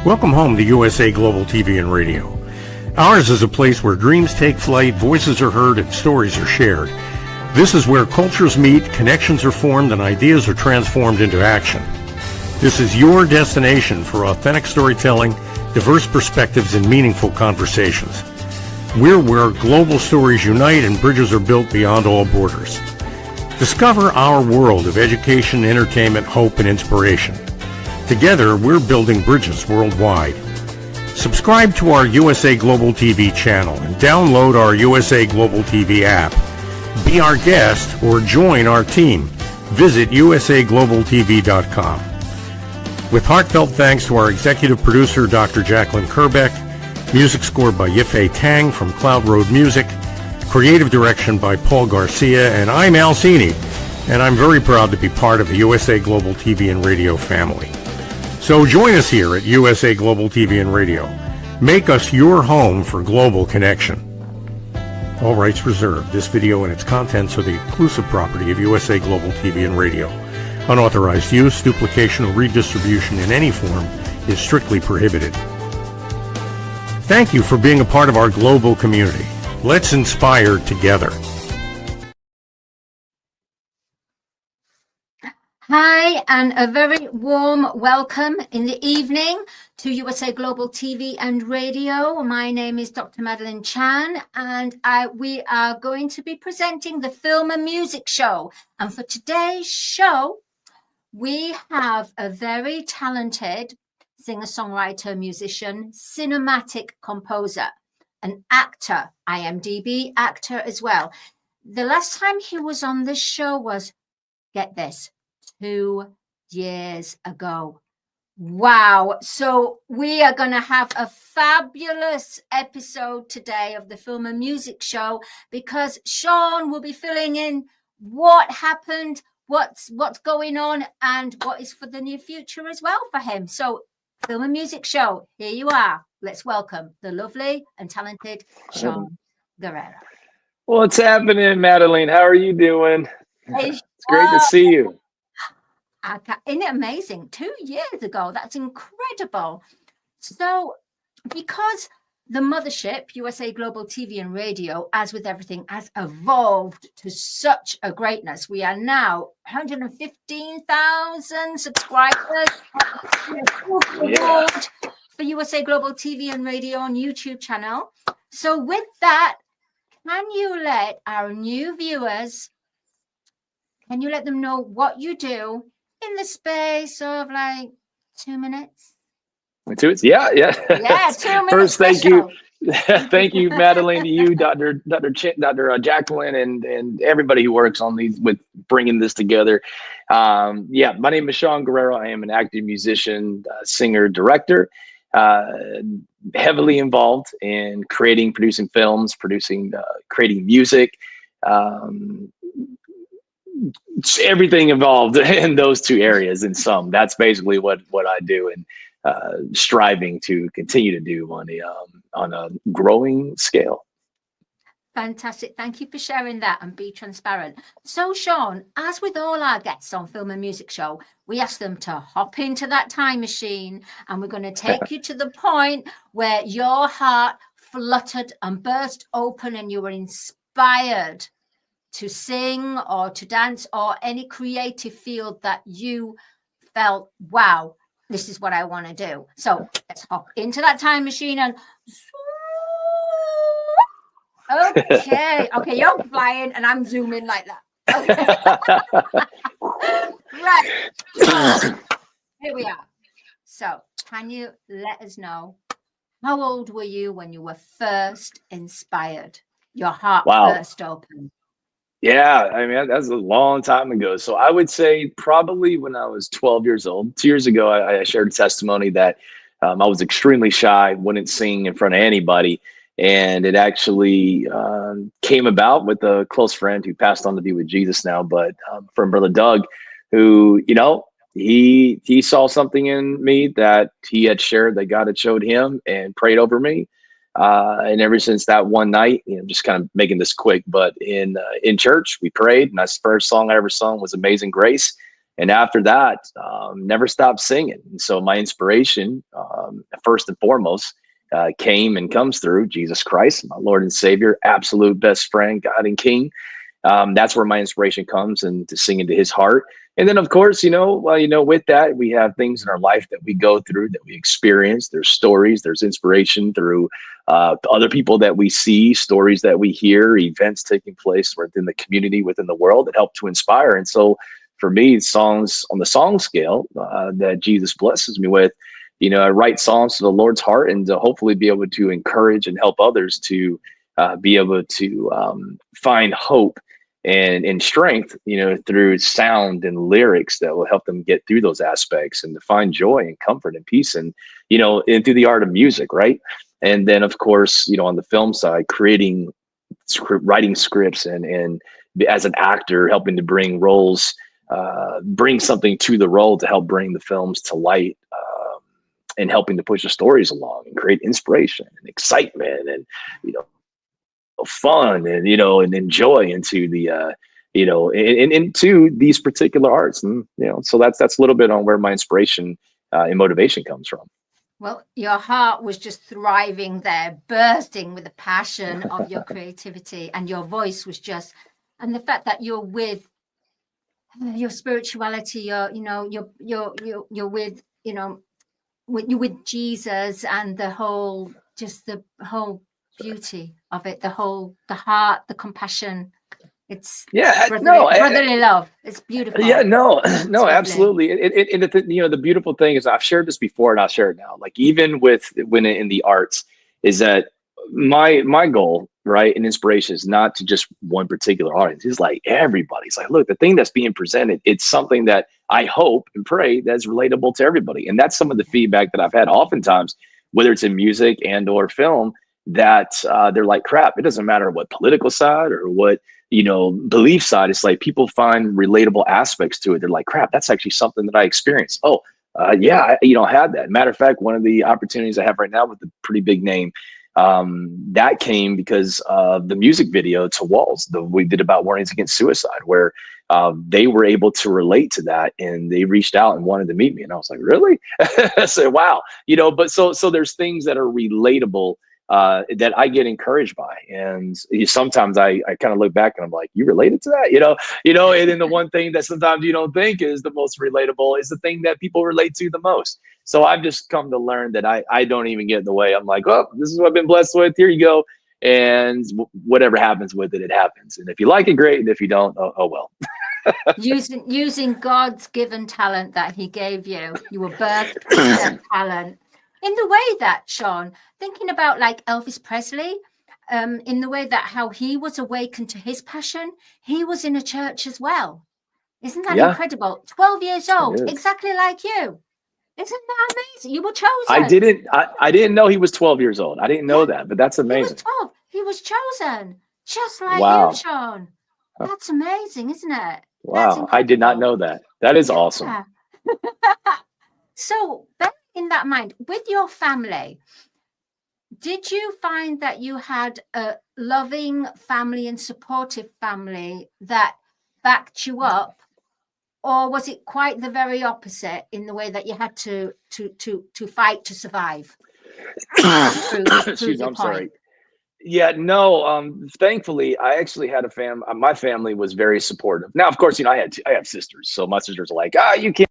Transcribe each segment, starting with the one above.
Welcome home to USA Global TV and Radio. Ours is a place where dreams take flight, voices are heard, and stories are shared. This is where cultures meet, connections are formed, and ideas are transformed into action. This is your destination for authentic storytelling, diverse perspectives, and meaningful conversations. We're where global stories unite and bridges are built beyond all borders. Discover our world of education, entertainment, hope, and inspiration. Together, we're building bridges worldwide. Subscribe to our USA Global TV channel and download our USA Global TV app. Be our guest or join our team. Visit usaglobaltv.com. With heartfelt thanks to our executive producer, Dr. Jacalyn Kerbeck, music scored by Yifei Tang from Cloud Road Music, creative direction by Paul Garcia, and I'm Al Cini, and I'm very proud to be part of the USA Global TV and Radio family. So join us here at USA Global TV and Radio. Make us your home for global connection. All rights reserved. This video and its contents are the exclusive property of USA Global TV and Radio. Unauthorized use, duplication, or redistribution in any form is strictly prohibited. Thank you for being a part of our global community. Let's inspire together. Hi, and a very warm welcome in the evening to USA Global TV and Radio. My name is Dr. Madeleine Chan, and we are going to be presenting the Film and Music Show. And for today's show, we have a very talented singer-songwriter, musician, cinematic composer, an actor, IMDb actor as well. The last time he was on this show was, get this, 2 years ago. Wow. So we are going to have a fabulous episode today of the Film and Music Show because Sean will be filling in what happened, what's going on, and what is for the near future as well for him. So Film and Music Show, here you are. Let's welcome the lovely and talented Sean Guerrero. What's happening, Madeleine? How are you doing? It's great to see you. Isn't it amazing? 2 years ago. That's incredible. So because the mothership, USA Global TV and Radio, as with everything, has evolved to such a greatness. We are now 115,000 subscribers. Award for USA Global TV and Radio on YouTube channel. So with that, can you let our new viewers, can you let them know what you do in the space of like 2 minutes? 2 minutes? Yeah. Yeah, 2 minutes. First, thank you. Thank you, Madeleine, to you, Dr. Jacalyn, and everybody who works on these with bringing this together. My name is Sean Guerrero. I am an active musician, singer, director, heavily involved in creating, producing films, creating music, everything involved in those two areas. In some, that's basically what I do, and striving to continue to do on a growing scale. Fantastic. Thank you for sharing that and be transparent. So, Sean, as with all our guests on Film and Music Show, we ask them to hop into that time machine, and we're going to take you to the point where your heart fluttered and burst open and you were inspired to sing or to dance or any creative field that you felt, wow, this is what I want to do. So let's hop into that time machine and okay, you're flying and I'm zooming like that. Okay. Right. Here we are. So can you let us know, how old were you when you were first inspired? Your heart burst open. Yeah, I mean, that's a long time ago. So I would say probably when I was 12 years old. 2 years ago, I shared a testimony that I was extremely shy, wouldn't sing in front of anybody. And it actually came about with a close friend who passed on to be with Jesus now, but from Brother Doug, who, he saw something in me that he had shared, that God had showed him, and prayed over me. And ever since that one night, just kind of making this quick, but in church, we prayed, and that's the first song I ever sung was Amazing Grace. And after that, never stopped singing. And so my inspiration, first and foremost, came and comes through Jesus Christ, my Lord and Savior, absolute best friend, God and King. That's where my inspiration comes, and to sing into his heart. And then, of course, with that, we have things in our life that we go through, that we experience. There's stories, there's inspiration through other people that we see, stories that we hear, events taking place within the community, within the world, that help to inspire. And so for me, songs on the song scale that Jesus blesses me with, I write songs to the Lord's heart, and to hopefully be able to encourage and help others to be able to find hope and strength, through sound and lyrics that will help them get through those aspects, and to find joy and comfort and peace, and through the art of music, right? And then, of course, on the film side, writing scripts, and as an actor, helping to bring roles, bring something to the role to help bring the films to light, and helping to push the stories along and create inspiration and excitement and fun and and joy into the into these particular arts. And so that's a little bit on where my inspiration and motivation comes from. Well, your heart was just thriving there, bursting with the passion of your creativity, and your voice was just, and the fact that you're with your spirituality, you're with you're with Jesus, and the whole beauty of it, the heart, the compassion. It's brotherly love. It's beautiful. Yeah, no, absolutely. And the beautiful thing is, I've shared this before, and I'll share it now. Like, even when in the arts, is that my goal, right, and inspiration is not to just one particular audience. It's like everybody's like, look, the thing that's being presented, it's something that I hope and pray that's relatable to everybody. And that's some of the feedback that I've had oftentimes, whether it's in music and or film, that they're like, crap, it doesn't matter what political side or what belief side. It's like people find relatable aspects to it. They're like, crap, that's actually something that I experienced. Oh, yeah, I had that. Matter of fact, one of the opportunities I have right now with a pretty big name, that came because of the music video to Walls that we did about warnings against suicide, where they were able to relate to that, and they reached out and wanted to meet me. And I was like, really? I said, wow. But so there's things that are relatable that I get encouraged by. And sometimes I kind of look back and I'm like, you related to that? And then the one thing that sometimes you don't think is the most relatable is the thing that people relate to the most. So I've just come to learn that I don't even get in the way. I'm like, oh, this is what I've been blessed with. Here you go. And whatever happens with it, it happens. And if you like it, great. And if you don't, oh well. using God's given talent that he gave you. You were birthed with that talent. In the way that, Sean, thinking about like Elvis Presley, in the way that how he was awakened to his passion, he was in a church as well. Isn't that incredible? 12 years old, exactly like you. Isn't that amazing? You were chosen. I didn't know he was 12 years old. I didn't know that, but that's amazing. He was 12. He was chosen, just like you, Sean. That's amazing, isn't it? Wow, I did not know that. That is awesome. So, in that mind, with your family, did you find that you had a loving family and supportive family that backed you up, or was it quite the very opposite in the way that you had to fight to survive? Excuse me, I'm sorry. Yeah, no. Thankfully, I actually had a family. My family was very supportive. Now, of course, I have sisters, so my sisters are like, you can't.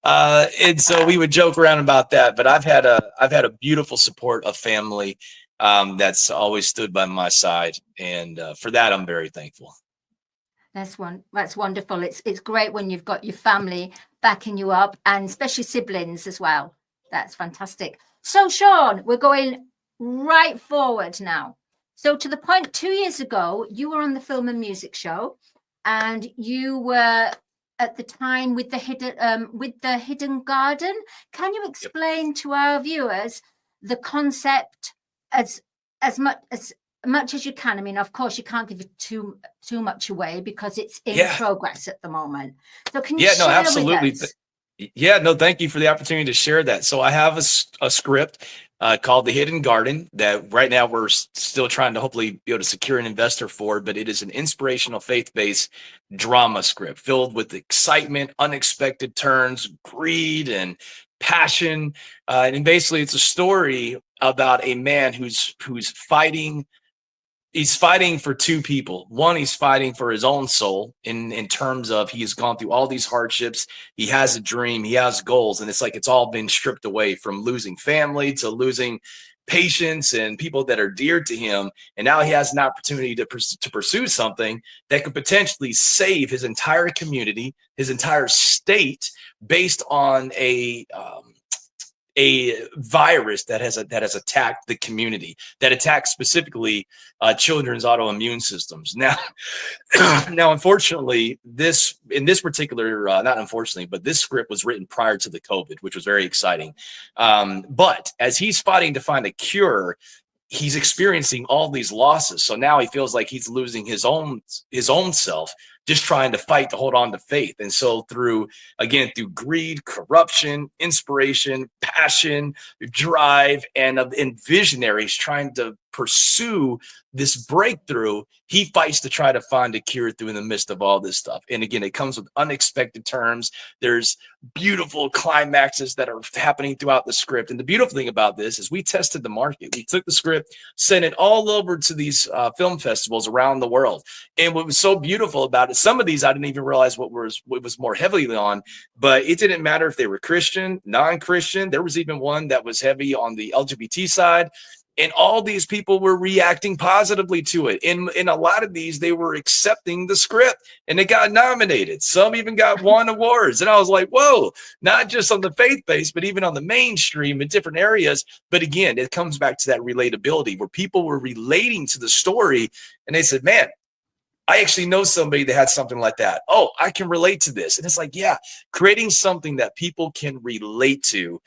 And so we would joke around about that, but I've had a beautiful support of family that's always stood by my side, and for that I'm very thankful. That's wonderful. It's great when you've got your family backing you up, and especially siblings as well. That's fantastic. So Sean, we're going right forward now. So to the point, 2 years ago, you were on the Film and Music Show, and you were at the time with the Hidden Garden. Can you explain to our viewers the concept as much as you can? I mean, of course, you can't give it too much away because it's in progress at the moment. So can you share absolutely. with us? Yeah, no, thank you for the opportunity to share that. So I have a script called The Hidden Garden that right now we're still trying to hopefully be able to secure an investor for, but it is an inspirational faith-based drama script filled with excitement, unexpected turns, greed, and passion. And basically it's a story about a man who's fighting. He's fighting for two people. One, he's fighting for his own soul in terms of he has gone through all these hardships. He has a dream, he has goals, and it's like it's all been stripped away, from losing family to losing patients and people that are dear to him. And now he has an opportunity to pursue something that could potentially save his entire community, his entire state, based on a virus that has attacked the community, that attacks specifically children's autoimmune systems. Now, unfortunately, this particular, not unfortunately, but this script was written prior to the COVID, which was very exciting. But as he's fighting to find a cure, he's experiencing all these losses. So now he feels like he's losing his own self, just trying to fight to hold on to faith. And so through greed, corruption, inspiration, passion, drive, and visionaries trying to pursue this breakthrough, he fights to try to find a cure through in the midst of all this stuff. And again, it comes with unexpected terms. There's beautiful climaxes that are happening throughout the script. And the beautiful thing about this is we tested the market. We took the script, sent it all over to these film festivals around the world. And what was so beautiful about it, some of these I didn't even realize what was more heavily on, but it didn't matter if they were Christian, non-Christian. There was even one that was heavy on the LGBT side. And all these people were reacting positively to it. In a lot of these, they were accepting the script, and it got nominated. Some even got won awards. And I was like, whoa, not just on the faith base, but even on the mainstream in different areas. But again, it comes back to that relatability where people were relating to the story, and they said, man, I actually know somebody that had something like that. Oh, I can relate to this. And it's like, yeah, creating something that people can relate to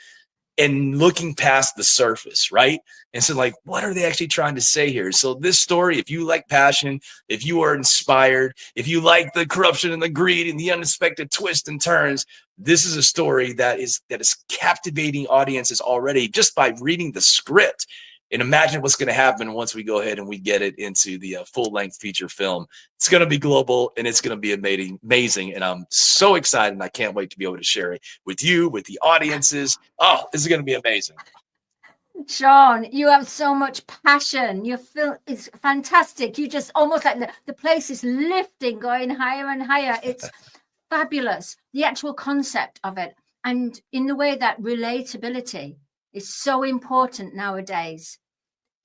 and looking past the surface, right? And so like, what are they actually trying to say here? So this story, if you like passion, if you are inspired, if you like the corruption and the greed and the unexpected twists and turns, this is a story that is captivating audiences already just by reading the script. And imagine what's going to happen once we go ahead and we get it into the full-length feature film. It's going to be global, and it's going to be amazing. And I'm so excited, and I can't wait to be able to share it with you, with the audiences. Oh, this is going to be amazing. Sean, you have so much passion. Your film is fantastic. You just almost like the place is lifting, going higher and higher. It's fabulous. The actual concept of it, and in the way that relatability is so important nowadays.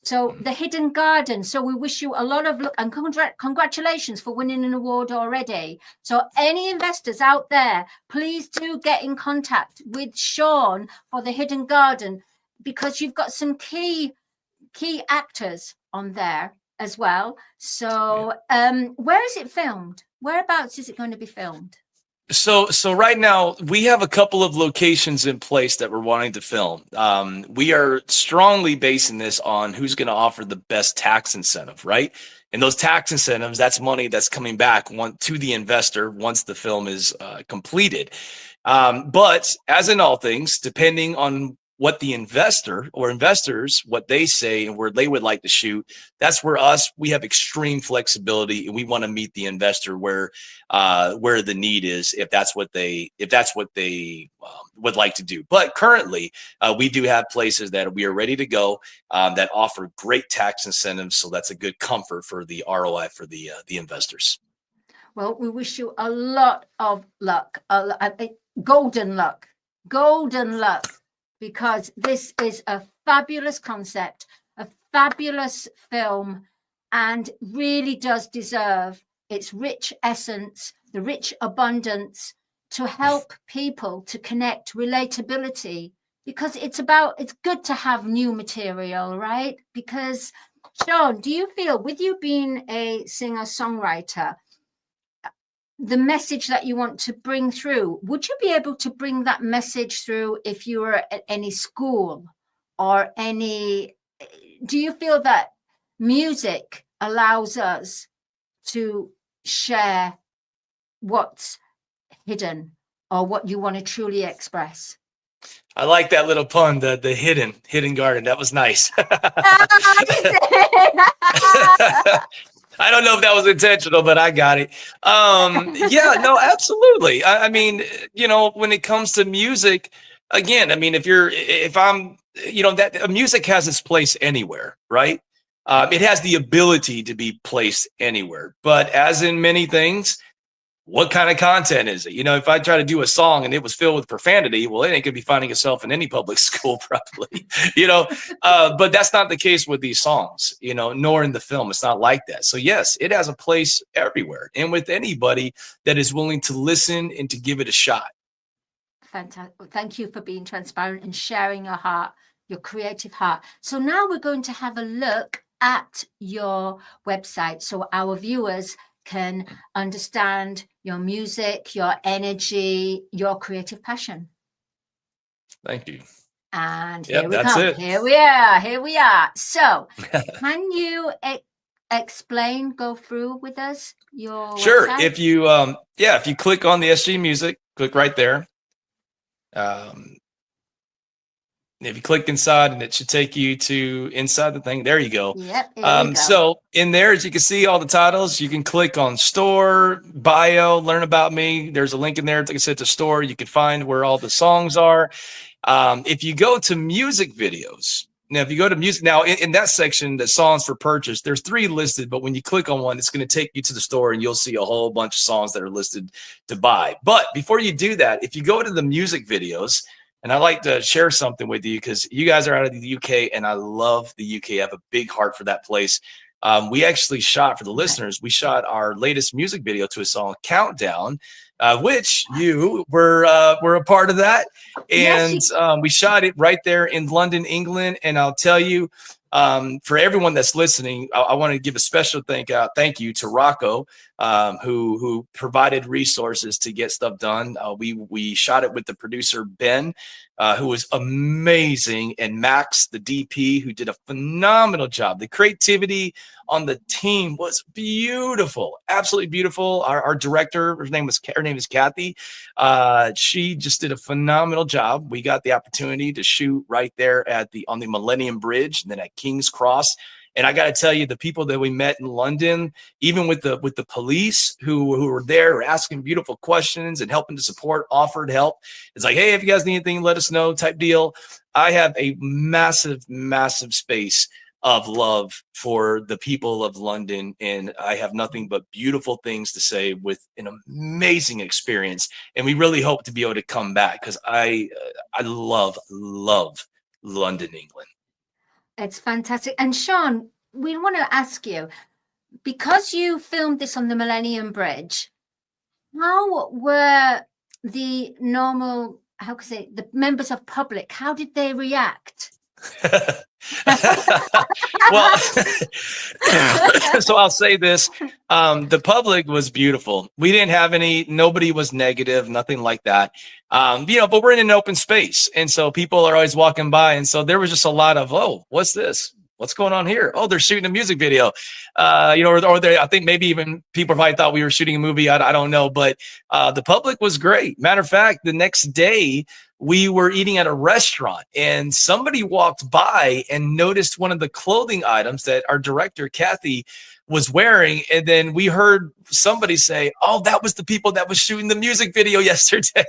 So The Hidden Garden. So we wish you a lot of luck and congratulations for winning an award already. So any investors out there, please do get in contact with Sean for The Hidden Garden, because you've got some key actors on there as well. So where is it filmed? Whereabouts is it going to be filmed? So right now we have a couple of locations in place that we're wanting to film. We are strongly basing this on who's going to offer the best tax incentive, right? And those tax incentives, that's money that's coming back to the investor once the film is completed. But as in all things, depending on what the investor or investors, what they say and where they would like to shoot, that's where we have extreme flexibility, and we want to meet the investor where the need is, if that's what they would like to do. But currently, we do have places that we are ready to go that offer great tax incentives, so that's a good comfort for the ROI for the investors. Well, we wish you a lot of luck, golden luck, because this is a fabulous concept, a fabulous film, and really does deserve its rich essence, the rich abundance, to help people to connect, relatability, because it's good to have new material, right? Because Sean, do you feel, with you being a singer-songwriter, the message that you want to bring through, would you be able to bring that message through if you were at any school or do you feel that music allows us to share what's hidden or what you want to truly express? I like that little pun, the hidden garden. That was nice. I don't know if that was intentional, but I got it. Yeah, no, absolutely. I mean, when it comes to music, again, I mean, if I'm, that music has its place anywhere, right? It has the ability to be placed anywhere, but as in many things, what kind of content is it? If I try to do a song and it was filled with profanity, well, it ain't gonna be finding itself in any public school, probably. But that's not the case with these songs, nor in the film. It's not like that. So yes, it has a place everywhere, and with anybody that is willing to listen and to give it a shot. Fantastic. Thank you for being transparent and sharing your heart, your creative heart. So now we're going to have a look at your website so our viewers can understand your music, your energy, your creative passion. Thank you. And Yep, here we that's come. it. Here we are. So can you go through with us your Sure. website? If you click on the SG Music, click right there. If you click inside, and it should take you to inside the thing. There you go. Yep. Here we go. So in there, as you can see all the titles, you can click on store, bio, learn about me. There's a link in there, like I said, to store. You can find where all the songs are. If you go to music videos, now, if you go to music now in that section, the songs for purchase, there's 3 listed, but when you click on one, it's going to take you to the store and you'll see a whole bunch of songs that are listed to buy. But before you do that, if you go to the music videos, and I'd like to share something with you because you guys are out of the UK and I love the UK. I have a big heart for that place. We actually shot, for the listeners, we shot our latest music video to a song, Countdown, which you were a part of that. And Yes, we shot it right there in London, England. And I'll tell you, for everyone that's listening, I want to give a special thank you to Rocco, who provided resources to get stuff done. We shot it with the producer Ben, who was amazing, and Max, the DP, who did a phenomenal job. The creativity on the team was beautiful, absolutely beautiful. Our director, her name is Kathy. She just did a phenomenal job. We got the opportunity to shoot right there on the Millennium Bridge, and then at King's Cross. And I got to tell you, the people that we met in London, even with the police who were there asking beautiful questions and helping to support, offered help. It's like, hey, if you guys need anything, let us know type deal. I have a massive, massive space of love for the people of London. And I have nothing but beautiful things to say, with an amazing experience. And we really hope to be able to come back because I love London, England. it's fantastic. And Sean, we want to ask you, because you filmed this on the Millennium Bridge, how were the normal, the members of public, how did they react? Well, so I'll say this. The public was beautiful. We didn't have nobody was negative, nothing like that. But we're in an open space. And so people are always walking by. And so there was just a lot of, oh, what's this? What's going on here? Oh, they're shooting a music video. I think maybe even people probably thought we were shooting a movie. I don't know. But the public was great. Matter of fact, the next day, we were eating at a restaurant and somebody walked by and noticed one of the clothing items that our director, Kathy, was wearing. And then we heard somebody say, oh, that was the people that was shooting the music video yesterday.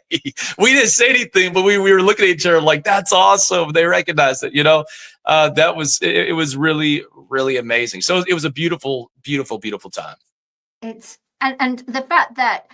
We didn't say anything, but we were looking at each other like, that's awesome. They recognized it, it was really, really amazing. So it was a beautiful, beautiful, beautiful time. And the fact that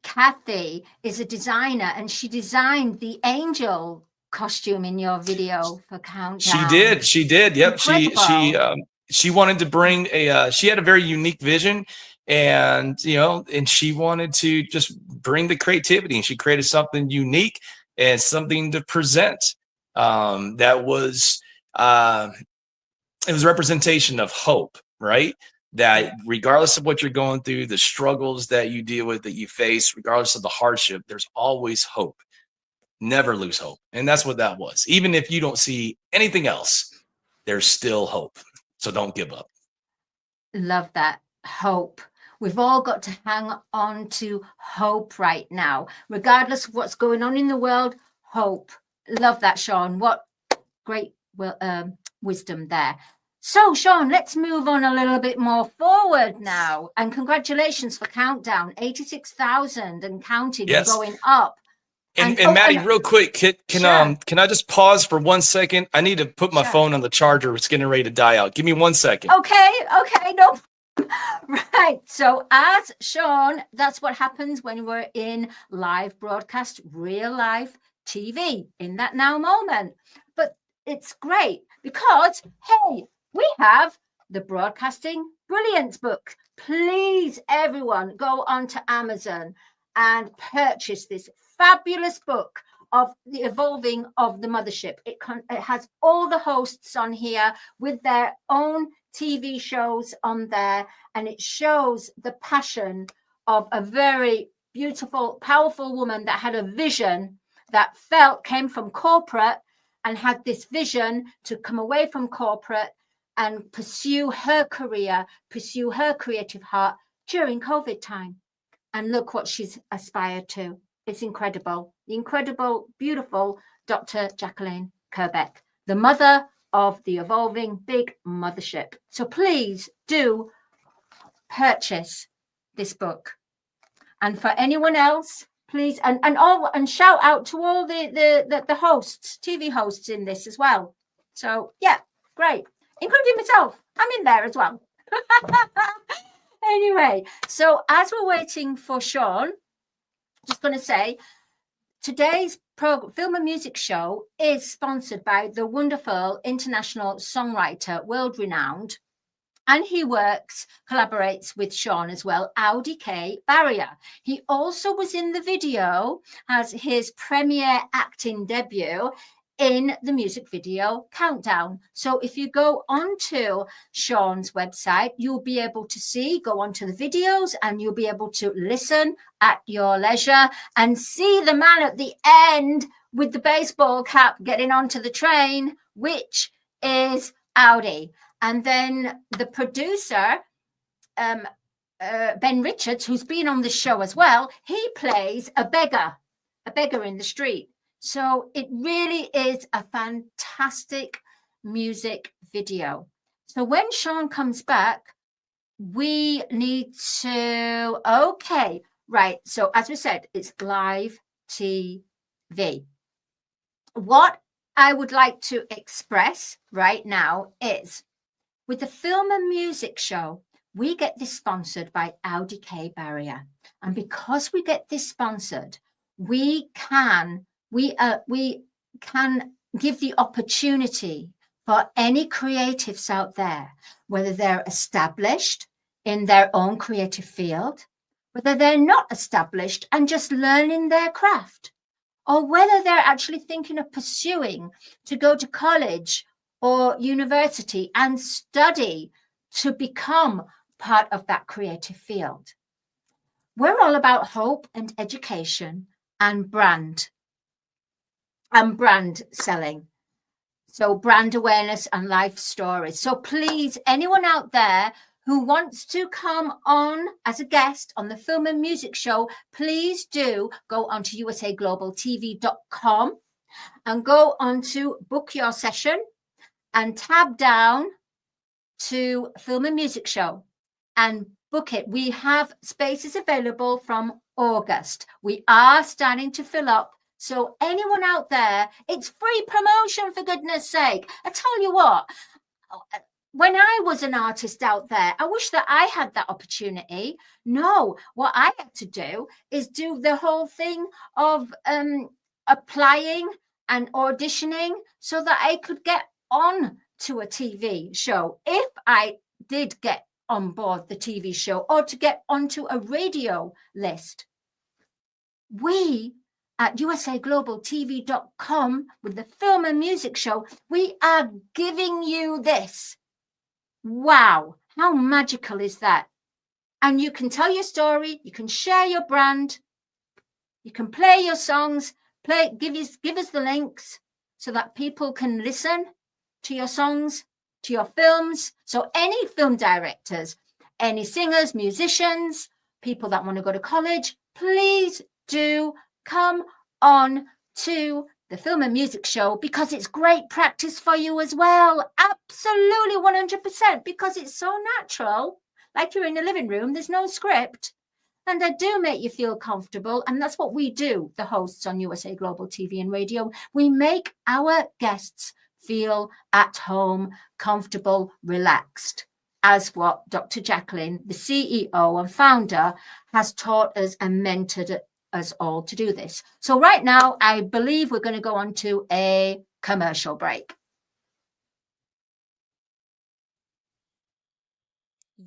Kathy is a designer and she designed the angel costume in your video for Countdown. She did. Yep. Incredible. She wanted to bring she had a very unique vision, and she wanted to just bring the creativity, and she created something unique and something to present that was it was a representation of hope, right? That regardless of what you're going through, the struggles that you deal with, that you face, regardless of the hardship, there's always hope. Never lose hope. And that's what that was. Even if you don't see anything else, there's still hope. So don't give up. Love that. Hope. We've all got to hang on to hope right now, regardless of what's going on in the world. Hope. Love that, Sean. What great wisdom there. So, Sean, let's move on a little bit more forward now. And congratulations for Countdown, 86,000 and counting, Yes. and going up. And Maddie, real quick, can I just pause for 1 second? I need to put my phone on the charger. It's getting ready to die out. Give me 1 second. Okay, no. Right. So as Sean, that's what happens when we're in live broadcast, real life TV in that now moment. But it's great because, hey, we have the Broadcasting Brilliance book. Please, everyone, go onto Amazon and purchase this fabulous book of the evolving of the mothership. It has all the hosts on here with their own TV shows on there, and it shows the passion of a very beautiful, powerful woman that had a vision that came from corporate and had this vision to come away from corporate and pursue her career, pursue her creative heart during COVID time. And look what she's aspired to. It's incredible. The incredible, beautiful Dr. Jacalyn Kerbeck, the mother of the evolving big mothership. So please do purchase this book. And for anyone else, please, and shout out to all the hosts, TV hosts in this as well. So yeah, great. Including myself. I'm in there as well. Anyway, so as we're waiting for Sean, just going to say, today's film and music show is sponsored by the wonderful international songwriter, world-renowned, and he collaborates with Sean as well, Audi K. Barrier. He also was in the video as his premiere acting debut in the music video Countdown. So if you go onto Sean's website, you'll be able to go onto the videos, and you'll be able to listen at your leisure and see the man at the end with the baseball cap getting onto the train, which is Audi. And then the producer, Ben Richards, who's been on the show as well, he plays a beggar in the street. So it really is a fantastic music video. So when Sean comes back, we need to, okay, right. So as we said, it's live TV. What I would like to express right now is, with the film and music show, we get this sponsored by Audi K Barrier. And because we get this sponsored, we can give the opportunity for any creatives out there, whether they're established in their own creative field, whether they're not established and just learning their craft, or whether they're actually thinking of pursuing to go to college or university and study to become part of that creative field. We're all about hope and education and brand selling. So brand awareness and life stories. So please, anyone out there who wants to come on as a guest on the film and music show, please do go onto usaglobaltv.com and go onto book your session and tab down to film and music show and book it. We have spaces available from August. We are starting to fill up. So anyone out there, it's free promotion, for goodness sake. I tell you what, when I was an artist out there, I wish that I had that opportunity. No, what I had to do is do the whole thing of applying and auditioning so that I could get on to a TV show. If I did get on board the TV show, or to get onto a radio list. We at usaglobaltv.com with the film and music show, we are giving you this. Wow, how magical is that? And you can tell your story, you can share your brand, you can play your songs, give us the links so that people can listen to your songs, to your films. So any film directors, any singers, musicians, people that want to go to college, please do come on to the Film and Music Show, because it's great practice for you as well. Absolutely 100%, because it's so natural. Like you're in a living room, there's no script. And I do make you feel comfortable. And that's what we do, the hosts on USA Global TV and Radio. We make our guests feel at home, comfortable, relaxed, as what Dr. Jacalyn, the CEO and founder, has taught us and mentored us all to do this. So right now, I believe we're going to go on to a commercial break.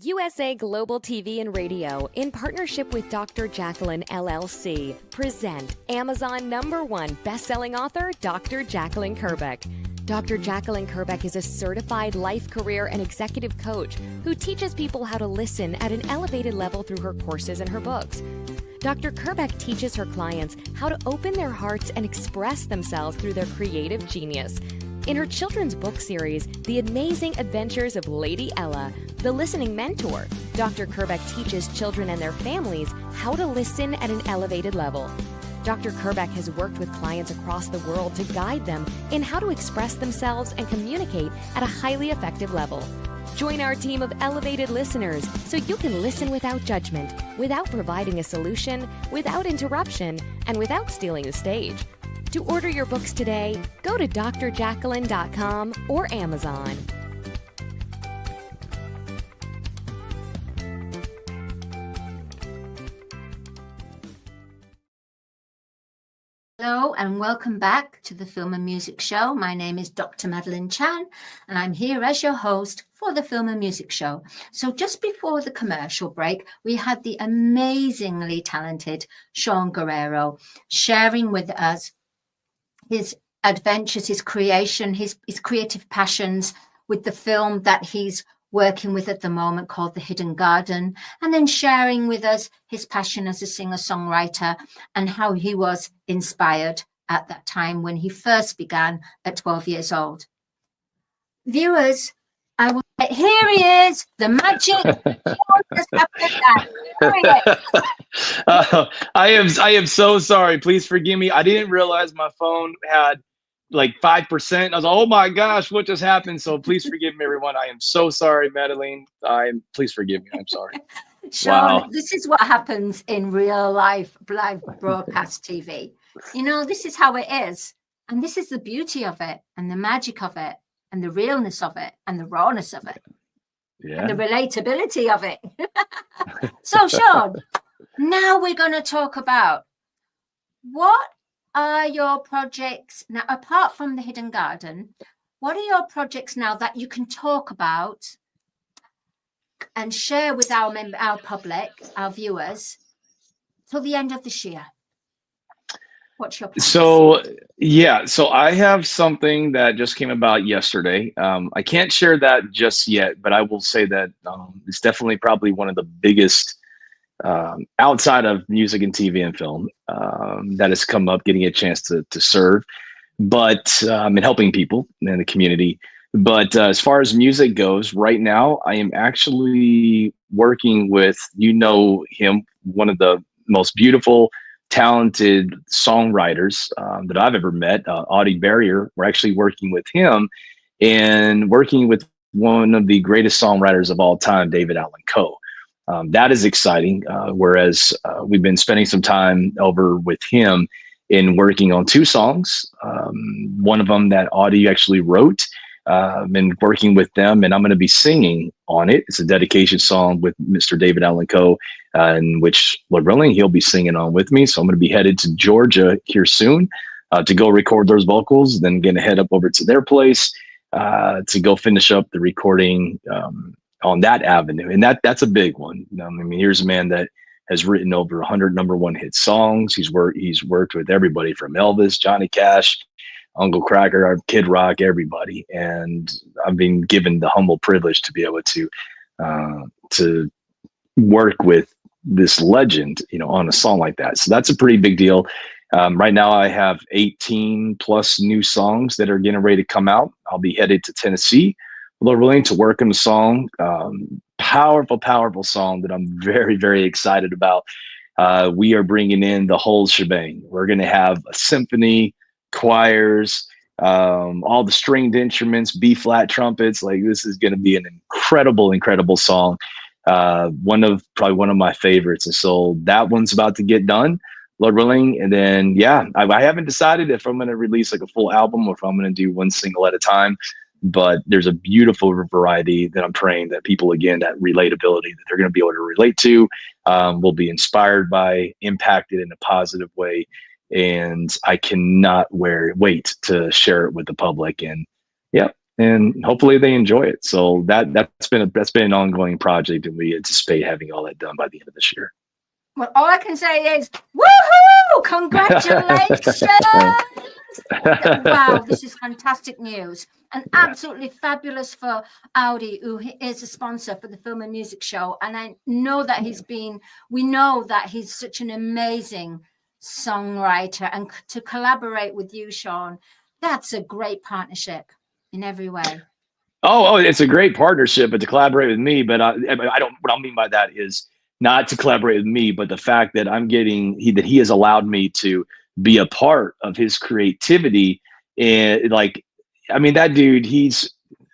USA Global TV and Radio, in partnership with Dr. Jacalyn LLC, present Amazon #1 best-selling author, Dr. Jacalyn Kerbeck. Dr. Jacalyn Kerbeck is a certified life, career, and executive coach who teaches people how to listen at an elevated level through her courses and her books. Dr. Kerbeck teaches her clients how to open their hearts and express themselves through their creative genius. In her children's book series, The Amazing Adventures of Lady Ella, the listening mentor, Dr. Kerbeck teaches children and their families how to listen at an elevated level. Dr. Kerbeck has worked with clients across the world to guide them in how to express themselves and communicate at a highly effective level. Join our team of elevated listeners so you can listen without judgment, without providing a solution, without interruption, and without stealing the stage. To order your books today, go to drjacalyn.com or Amazon. Hello and welcome back to the Film and Music Show. My name is Dr. MADALENE Chan and I'm here as your host for the Film and Music Show. So just before the commercial break, we had the amazingly talented Sean Guerrero sharing with us his adventures, his creation, his creative passions with the film that he's working with at the moment called The Hidden Garden, and then sharing with us his passion as a singer-songwriter and how he was inspired at that time when he first began at 12 years old. Viewers, here he is, the magic. I am so sorry. Please forgive me. I didn't realize my phone had like 5%. I was like, oh my gosh, what just happened? So please forgive me, everyone. I am so sorry, MADALENE. Please forgive me. I'm sorry. Sean, Wow. This is what happens in real life live broadcast TV. You know, this is how it is. And this is the beauty of it and the magic of it and the realness of it and the rawness of it. Yeah. And the relatability of it. So, Sean, now we're going to talk about what are your projects now, apart from The Hidden Garden, what are your projects now that you can talk about and share with our public, our viewers, till the end of this year? What's your plan? So I have something that just came about yesterday. I can't share that just yet, but I will say that it's definitely probably one of the biggest outside of music and TV and film that has come up, getting a chance to serve, but and helping people in the community. But as far as music goes, right now I am actually working with, him, one of the most beautiful, talented songwriters that I've ever met, Audie Barrier. We're actually working with him and working with one of the greatest songwriters of all time, David Allan Coe. That is exciting. Whereas we've been spending some time over with him in working on 2 songs. One of them that Audie actually wrote, and working with them, and I'm going to be singing on it. It's a dedication song with Mr. David Allan Coe, in which, Lord willing, he'll be singing on with me. So I'm going to be headed to Georgia here soon to go record those vocals, then going to head up over to their place to go finish up the recording on that avenue. And that's a big one. I mean, here's a man that has written over 100 #1 hit songs. He's worked with everybody from Elvis, Johnny Cash, Uncle Cracker, Kid Rock, everybody. And I've been given the humble privilege to be able to work with this legend, on a song like that. So that's a pretty big deal. Right now I have 18 plus new songs that are getting ready to come out. I'll be headed to Tennessee Lord willing, to work on the song. Powerful song that I'm very, very excited about. We are bringing in the whole shebang. We're going to have a symphony, choirs, all the stringed instruments, B flat trumpets. Like, this is going to be an incredible song. Probably one of my favorites. And so that one's about to get done, Lord willing. And then, yeah, I haven't decided if I'm going to release like a full album or if I'm going to do one single at a time. But there's a beautiful variety that I'm praying that people, again, that relatability that they're going to be able to relate to, will be inspired by, impacted in a positive way. And I cannot wait to share it with the public. And yeah, and hopefully they enjoy it. So that's been an ongoing project, and we anticipate having all that done by the end of this year. Well, all I can say is, woohoo! Congratulations! Wow, this is fantastic news, and absolutely fabulous for Audi, who is a sponsor for the Film and Music Show. And I know that we know that he's such an amazing songwriter, and to collaborate with you, Sean, that's a great partnership in every way. Oh, it's a great partnership, but to collaborate with me, but I don't, what I mean by that is not to collaborate with me, but the fact that he has allowed me to be a part of his creativity. And like, I mean, that dude,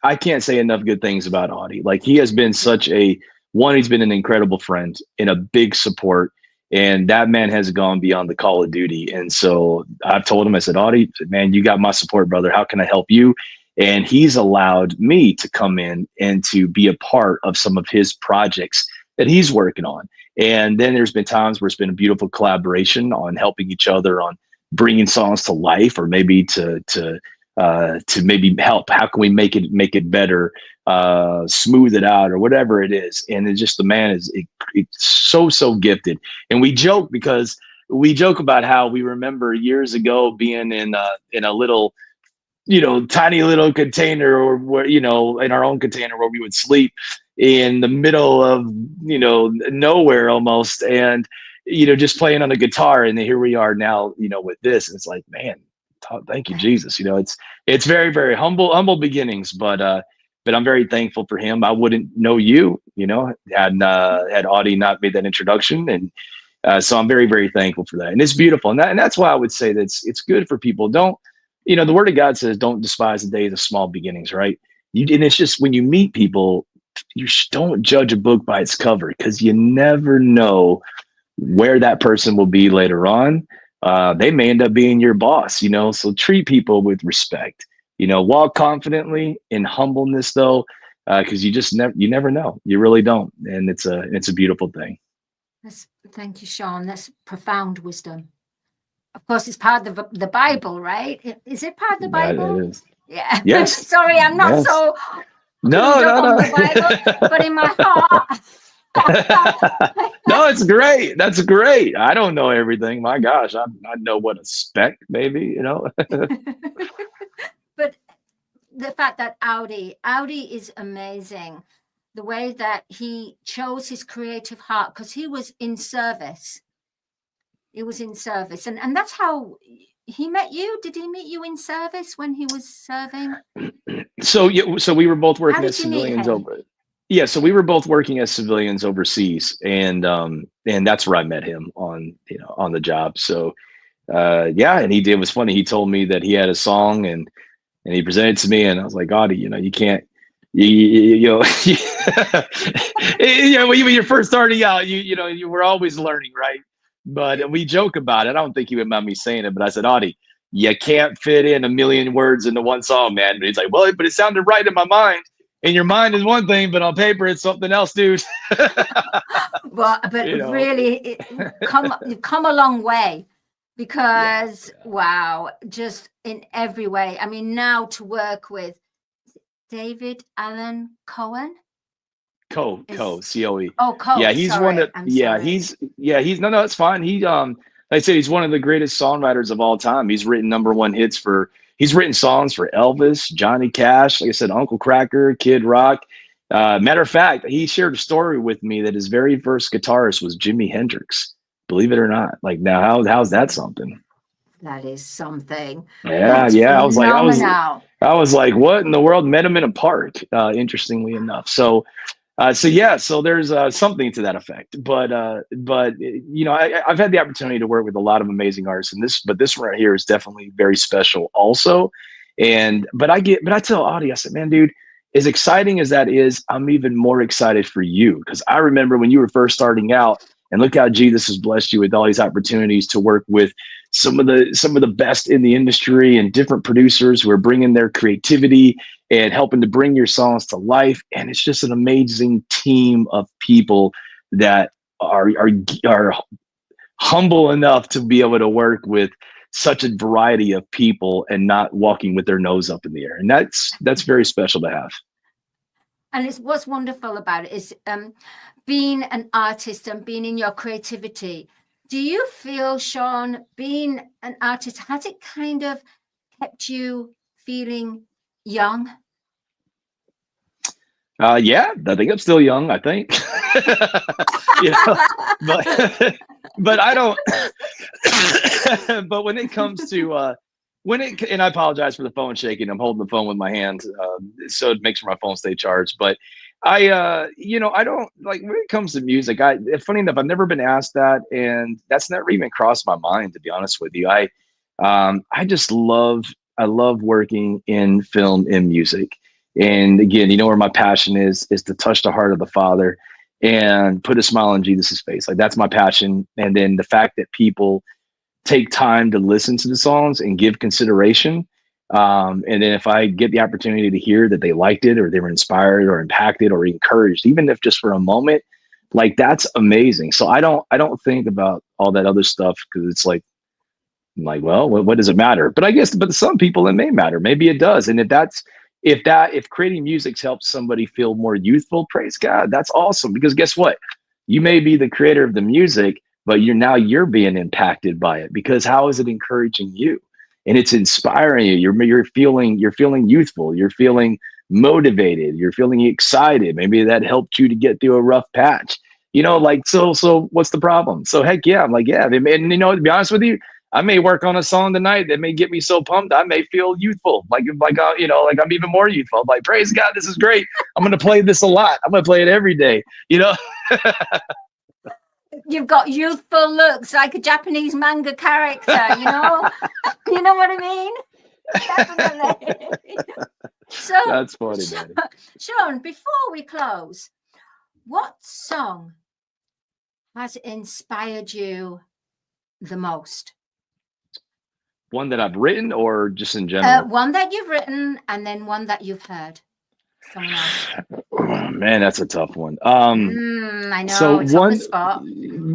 I can't say enough good things about Audi. Like, he has been he's been an incredible friend and a big support. And that man has gone beyond the call of duty. And so I've told him, I said, Audi, man, you got my support, brother. How can I help you? And he's allowed me to come in and to be a part of some of his projects that he's working on. And then there's been times where it's been a beautiful collaboration on helping each other on bringing songs to life, or maybe to maybe help. How can we make it better, smooth it out, or whatever it is. And it's just, the man is so gifted. And we joke about how we remember years ago being in a little, tiny little container, or where, in our own container where we would sleep in the middle of, nowhere almost. And, just playing on a guitar. And here we are now, with this. And it's like, man, thank you, Jesus. It's very, very humble beginnings, but I'm very thankful for him. I wouldn't know you, had Audi not made that introduction. And so I'm very, very thankful for that. And it's beautiful. And that's why I would say that it's good for people. Don't, the word of God says, don't despise the days of small beginnings, right? And it's just, when you meet people, you don't judge a book by its cover, because you never know where that person will be later on. They may end up being your boss, so treat people with respect, walk confidently in humbleness though, because you never know. You really don't. And it's a beautiful thing. Thank you, Sean. That's profound wisdom. Of course, it's part of the Bible, right? Is it part of the Bible? It is. Yeah. Yes. Sorry, I'm not so no. The Bible, but in my heart. No, it's great. That's great. I don't know everything. My gosh, I know what a speck, maybe, But the fact that Audi is amazing. The way that he chose his creative heart, because he was in service. And that's how he met you. Did he meet you in service when he was serving? So we were both working as civilians over. Yeah, so we were both working as civilians overseas, and that's where I met him on the job. So and it was funny. He told me that he had a song, and he presented it to me, and I was like, Audi, you can't. When you're first starting out, you were always learning, right? But we joke about it. I don't think he would mind me saying it, but I said, Audi, you can't fit in 1 million words into one song, man. But he's like, well, but it sounded right in my mind. In your mind is one thing, but on paper it's something else, dude. Well, but really, you've come a long way, because wow, just in every way. I mean, now to work with David Allen Cohen. Coe. C-O-E. Oh, Coe. Yeah, he's sorry. one of Sorry. he's no, it's fine. He like I said, he's one of the greatest songwriters of all time. He's written #1 hits he's written songs for Elvis, Johnny Cash, like I said, Uncle Kracker, Kid Rock. Matter of fact, he shared a story with me that his very first guitarist was Jimi Hendrix. Believe it or not. Like, now, how's that something? That is something. Yeah, That's yeah. phenomenal. I was like, what in the world? Met him in a park, interestingly enough. So there's something to that effect. But you know, I've had the opportunity to work with a lot of amazing artists, and this one right here is definitely very special, also. But I tell Audie, I said, man, dude, as exciting as that is, I'm even more excited for you, because I remember when you were first starting out, and look how Jesus has blessed you with all these opportunities to work with some of the best in the industry and different producers who are bringing their creativity and helping to bring your songs to life. And it's just an amazing team of people that are humble enough to be able to work with such a variety of people and not walking with their nose up in the air. And that's very special to have. And it's what's wonderful about it is being an artist and being in your creativity. Do you feel, Sean, being an artist, has it kind of kept you feeling young? Yeah, I think I'm still young, I think. You know, but I don't. But when it comes to and I apologize for the phone shaking. I'm holding the phone with my hand, so it makes sure my phone stay charged. But you know, I don't like when it comes to music. Funny enough, I've never been asked that, and that's never even crossed my mind, to be honest with you. I love working in film and music. And again, you know where my passion is to touch the heart of the Father and put a smile on Jesus's face. Like, that's my passion. And then the fact that people take time to listen to the songs and give consideration. And then if I get the opportunity to hear that they liked it, or they were inspired or impacted or encouraged, even if just for a moment, like, that's amazing. So I don't think about all that other stuff, because it's like, well, what does it matter? But I guess, but some people it may matter. Maybe it does. And if creating music's helps somebody feel more youthful, praise God, that's awesome. Because guess what? You may be the creator of the music, but you're being impacted by it, because how is it encouraging you? And it's inspiring you. You're feeling youthful. You're feeling motivated. You're feeling excited. Maybe that helped you to get through a rough patch. You know, like, so what's the problem? So heck yeah, I'm like, yeah. And you know, to be honest with you, I may work on a song tonight that may get me so pumped, I may feel youthful, like you know, like I'm even more youthful. I'm like, praise God, this is great. I'm going to play this a lot. I'm going to play it every day, you know. You've got youthful looks, like a Japanese manga character, you know. You know what I mean? Definitely. So that's funny, Daddy. Sean, before we close, what song has inspired you the most? One that I've written, or just in general? One that you've written, and then one that you've heard someone else. Oh, man, that's a tough one. I know. So it's on the spot.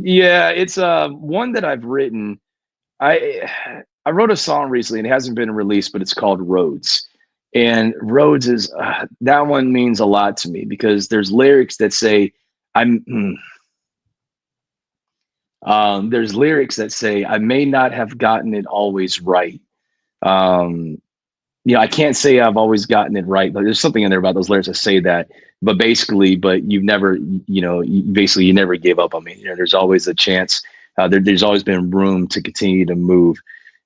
Yeah, it's one that I've written. I wrote a song recently, and it hasn't been released, but it's called Roads. And Roads is that one means a lot to me, because there's lyrics that say there's lyrics that say, I may not have gotten it always right. You know, I can't say I've always gotten it right, but there's something in there about those lyrics that say that. But you've never, you know, basically you never gave up on me. You know, there's always a chance. There's always been room to continue to move.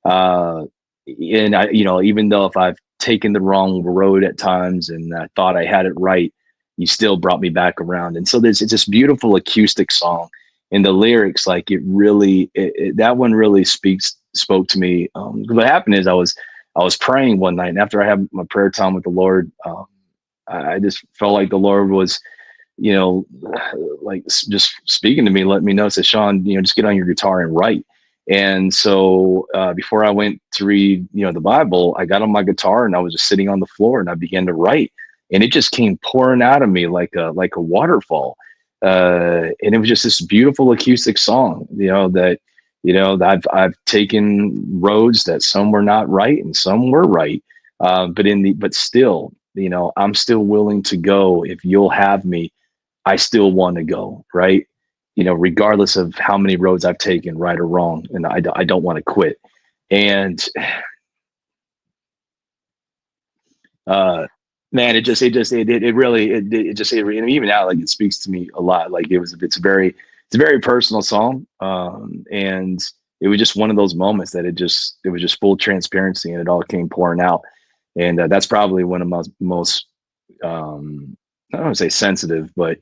And I, you know, even though if I've taken the wrong road at times and I thought I had it right, you still brought me back around. And so it's this beautiful acoustic song. And the lyrics, like, that one really spoke to me. What happened is I was praying one night, and after I had my prayer time with the Lord, I just felt like the Lord was, you know, like just speaking to me, letting me know, said, Sean, you know, just get on your guitar and write. And so before I went to read, you know, the Bible, I got on my guitar and I was just sitting on the floor and I began to write, and it just came pouring out of me like a waterfall. And it was just this beautiful acoustic song, you know, that I've taken roads that some were not right and some were right. But still, you know, I'm still willing to go. If you'll have me, I still want to go. Right. You know, regardless of how many roads I've taken, right or wrong. And I don't want to quit. And, man, it really, even now, like, it speaks to me a lot. Like, it's a very personal song. And it was just one of those moments that it was just full transparency, and it all came pouring out. And that's probably one of my most, I don't want to say sensitive, but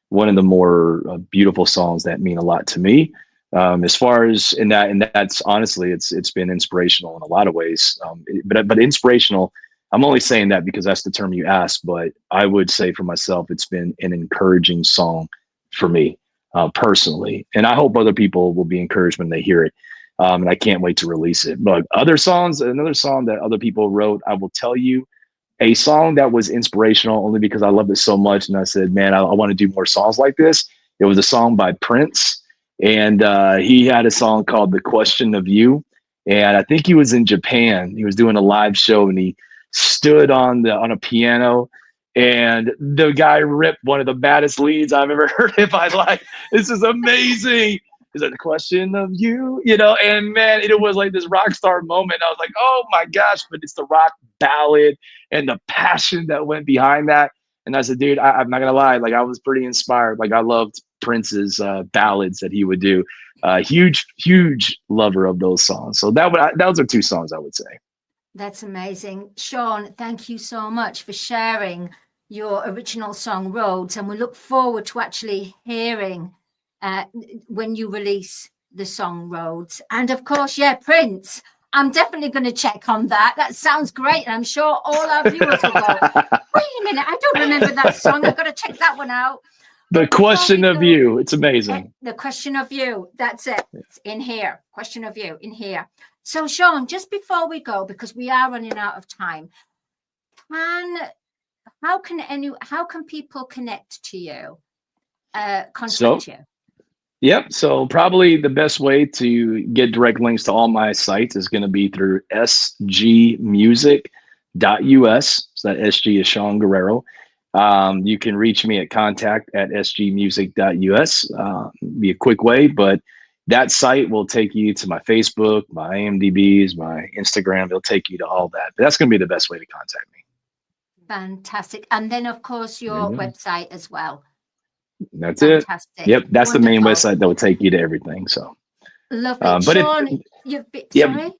one of the more beautiful songs that mean a lot to me. As far as and that's honestly, it's been inspirational in a lot of ways. But inspirational, I'm only saying that because that's the term you asked. But I would say for myself, it's been an encouraging song for me personally, and I hope other people will be encouraged when they hear it. And I can't wait to release it. But other songs, another song that other people wrote, I will tell you, a song that was inspirational only because I loved it so much, and I said, man, I want to do more songs like this. It was a song by Prince. And he had a song called The Question of You. And I think he was in Japan. He was doing a live show, and he stood on a piano, and the guy ripped one of the baddest leads I've ever heard in my life. This is amazing. Is that the question of you? And man, it was like this rock star moment. I was like, oh my gosh, but it's the rock ballad and the passion that went behind that. And I said, dude, I'm not gonna lie, like I was pretty inspired. Like I loved Prince's ballads that he would do. Huge lover of those songs. So those are two songs I would say. That's amazing. Sean, thank you so much for sharing your original song Roads, and we look forward to actually hearing when you release the song Roads. And of course, Prince, I'm definitely going to check on that. That sounds great. And I'm sure all our viewers will go, wait a minute, I don't remember that song. I've got to check that one out. The Question of You. It's amazing. The Question of You. That's it. It's in here. Question of You in here. So Sean, just before we go, because we are running out of time, how can people connect to you? Contact you? Yep. So probably the best way to get direct links to all my sites is going to be through sgmusic.us. So that SG is Sean Guerrero. You can reach me at contact@sgmusic.us. Be a quick way, but that site will take you to my Facebook, my IMDb's, my Instagram. It'll take you to all that. But that's going to be the best way to contact me. Fantastic. And then, of course, your website as well. That's Fantastic. it. Yep, that's Wonderful. the main website that will take you to everything. So lovely. But Sean, sorry?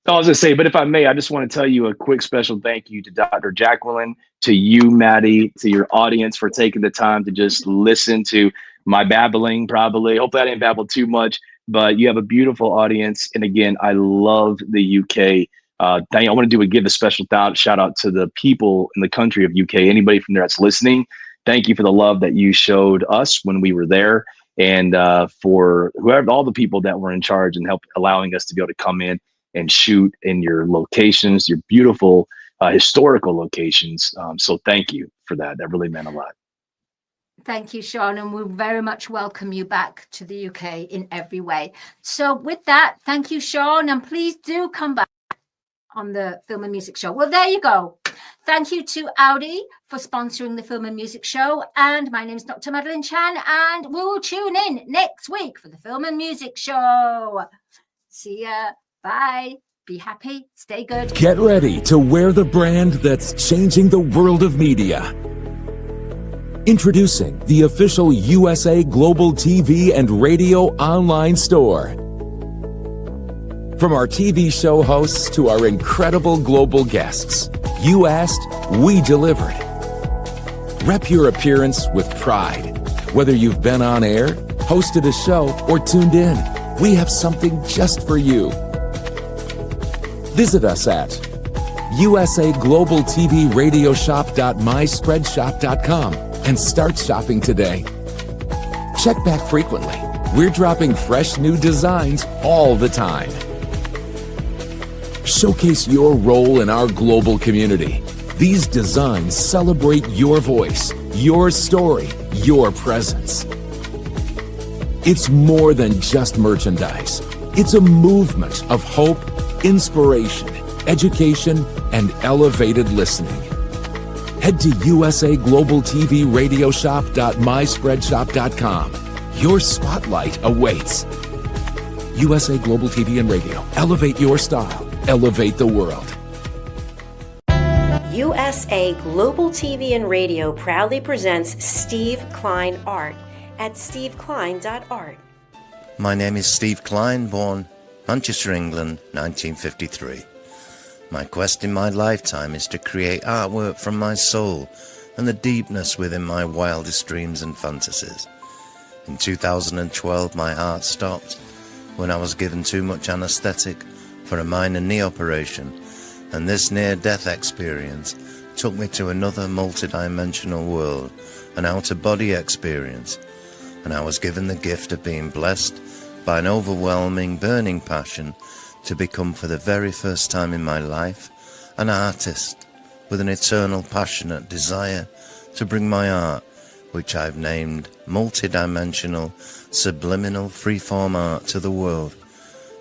I was gonna say, but if I may, I just want to tell you a quick special thank you to Dr. Jacalyn, to you, Maddie, to your audience for taking the time to just listen to my babbling. Probably, hopefully I didn't babble too much, but you have a beautiful audience. And again, I love the UK. I want to give a special shout out to the people in the country of UK. Anybody from there that's listening, thank you for the love that you showed us when we were there, and for all the people that were in charge and allowing us to be able to come in and shoot in your locations, your beautiful historical locations. So thank you for that. That really meant a lot. Thank you, Sean, and we very much welcome you back to the UK in every way. So with that, thank you, Sean, and please do come back on the Film and Music Show. Well, there you go. Thank you to Audi for sponsoring the Film and Music Show. And my name is Dr. Madeleine Chan, and we will tune in next week for the Film and Music Show. See ya. Bye. Be happy. Stay good. Get ready to wear the brand that's changing the world of media. Introducing the official USA Global TV and Radio online store. From our TV show hosts to our incredible global guests, you asked, we delivered. Rep your appearance with pride. Whether you've been on air, hosted a show, or tuned in, we have something just for you. Visit us at usaglobaltvradioshoп.myspreadshop.com and start shopping today. Check back frequently. We're dropping fresh new designs all the time. Showcase your role in our global community. These designs celebrate your voice, your story, your presence. It's more than just merchandise. It's a movement of hope, inspiration, education, and elevated listening. Head to usaglobaltvradioshoп.myspreadshop.com. Your spotlight awaits. USA Global TV and Radio. Elevate your style. Elevate the world. USA Global TV and Radio proudly presents Steve Klein Art at steveklein.art. My name is Steve Klein, born Manchester, England, 1953. My quest in my lifetime is to create artwork from my soul and the deepness within my wildest dreams and fantasies. In 2012, my heart stopped when I was given too much anesthetic for a minor knee operation, and this near-death experience took me to another multidimensional world, an out-of-body experience, and I was given the gift of being blessed by an overwhelming, burning passion to become, for the very first time in my life, an artist with an eternal, passionate desire to bring my art, which I've named multidimensional, subliminal, freeform art, to the world.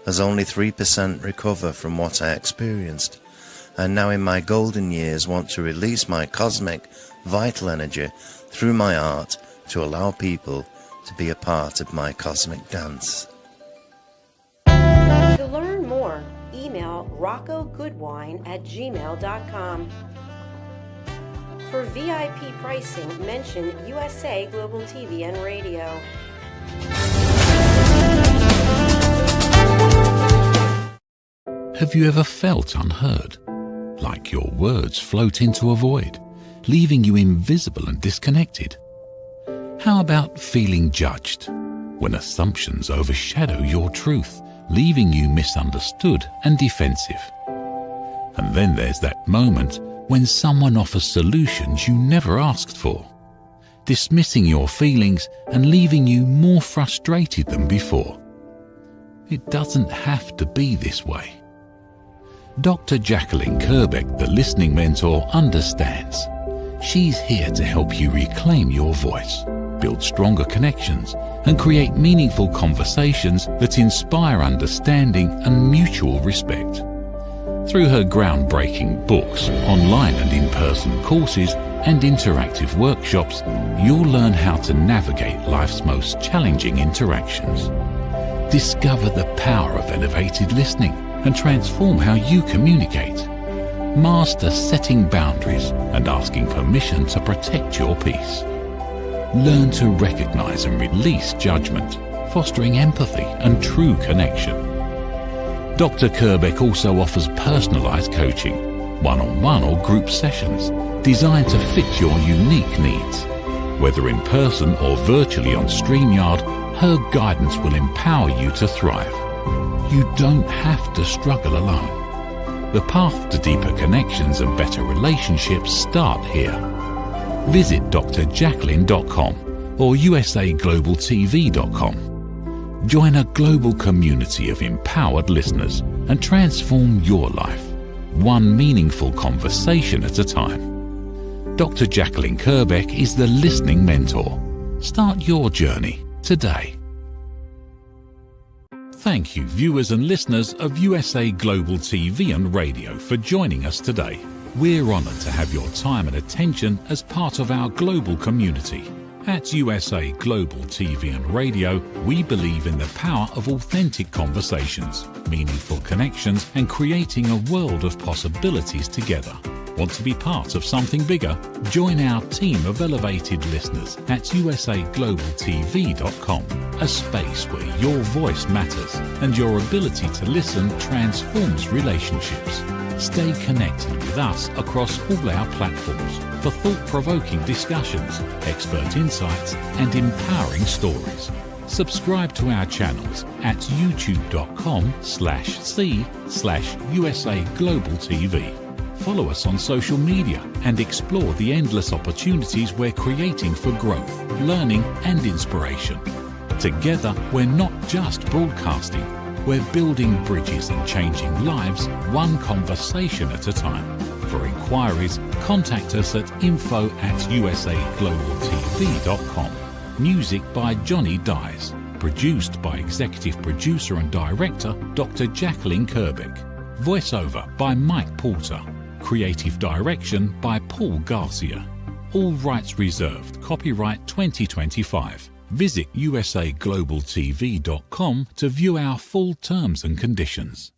As only 3% recover from what I experienced, and now in my golden years want to release my cosmic, vital energy through my art to allow people to be a part of my cosmic dance. To learn more, email roccogoodwine@gmail.com. For VIP pricing, mention USA Global TV and Radio. Have you ever felt unheard? Like your words float into a void, leaving you invisible and disconnected? How about feeling judged, when assumptions overshadow your truth, leaving you misunderstood and defensive? And then there's that moment when someone offers solutions you never asked for, dismissing your feelings and leaving you more frustrated than before. It doesn't have to be this way. Dr. Jacalyn Kerbeck, the listening mentor, understands. She's here to help you reclaim your voice, build stronger connections, and create meaningful conversations that inspire understanding and mutual respect. Through her groundbreaking books, online and in-person courses, and interactive workshops, you'll learn how to navigate life's most challenging interactions. Discover the power of elevated listening and transform how you communicate. Master setting boundaries and asking permission to protect your peace. Learn to recognize and release judgment, fostering empathy and true connection. Dr. Kerbeck also offers personalized coaching, one-on-one or group sessions designed to fit your unique needs. Whether in person or virtually on StreamYard, her guidance will empower you to thrive. You don't have to struggle alone. The path to deeper connections and better relationships start here. Visit drjacalyn.com or usaglobaltv.com. Join a global community of empowered listeners and transform your life, one meaningful conversation at a time. Dr. Jacalyn Kerbeck is the listening mentor. Start your journey today. Thank you, viewers and listeners of USA Global TV and Radio, for joining us today. We're honored to have your time and attention as part of our global community. At USA Global TV and Radio, we believe in the power of authentic conversations, meaningful connections, and creating a world of possibilities together. Want to be part of something bigger? Join our team of elevated listeners at usaglobaltv.com, a space where your voice matters and your ability to listen transforms relationships. Stay connected with us across all our platforms for thought-provoking discussions, expert insights, and empowering stories. Subscribe to our channels at youtube.com/c/USAGlobalTV. Follow us on social media and explore the endless opportunities we're creating for growth, learning, and inspiration. Together, we're not just broadcasting, we're building bridges and changing lives, one conversation at a time. For inquiries, contact us at info@usaglobaltv.com. Music by Johnny Dies. Produced by Executive Producer and Director Dr. Jacalyn Kerbeck. Voiceover by Mike Porter. Creative Direction by Paul Garcia. All rights reserved. Copyright 2025. Visit usaglobaltv.com to view our full terms and conditions.